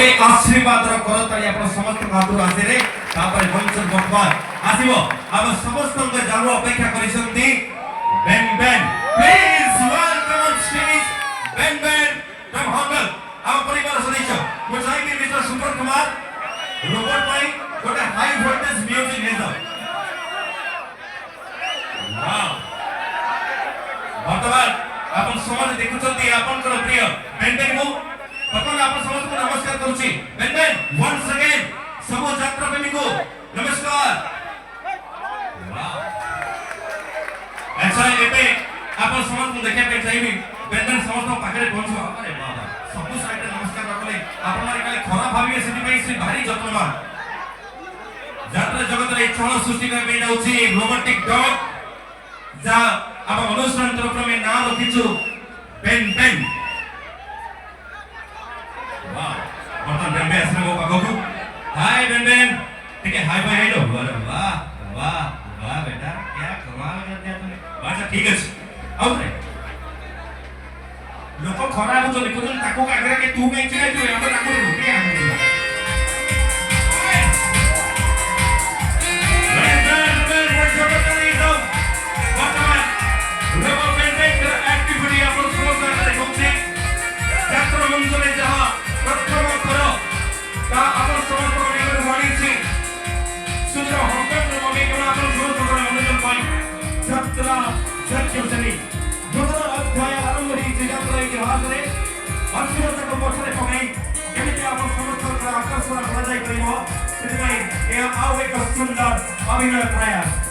गोटे आशीर्वाद करताली आपण समस्त हातू आसे तापर मंच बर्तमान आसीबो अब समस्त जानो अपेक्षा करिसंती बेन बेन प्लीज वेलकम ऑन स्टेज बेन बेन फ्रॉम हॉन्गल आम परिवार सदस्य मुझाई में मिस्टर सुपर कुमार रोबोट भाई गोटे हाई वोल्टेज म्यूजिक हेजा वाओ बर्तमान आपण समाज देखुचंती आपनकर प्रिय बेन बेन को बर्तमान आपण समस्त को नमस्कार करूची बेन बेन वन्स अगेन सब यात्रा प्रेमी को नमस्कार वाओ अच्छा एबे आपण समस्त को देखा पे चाहिए बेन बेन समस्त पाखरे पहुंचो अरे बाबा सब साइड नमस्कार रखले आपण मारे काले खरा भाबी सेति पई से भारी जत्नवान यात्रा जगत रे चल सृष्टि करे पे जाउची रोबोटिक डॉग जा अब अनुष्ठान तरफ में नाम रखिछु बेन बेन वाह बर्तन बेन बेन असले मो पाखो हाय बेन बेन ठीक है हाय बाय हेलो वाह वाह वाह बेटा क्या कमाल कर दिया तूने अच्छा ठीक है अब रे लोक खरा हो चली को ताको आगरा के तू कहीं चिल्लाई तू हम ताको रुके हम आकर्षण सुंदर अभिनय प्रयास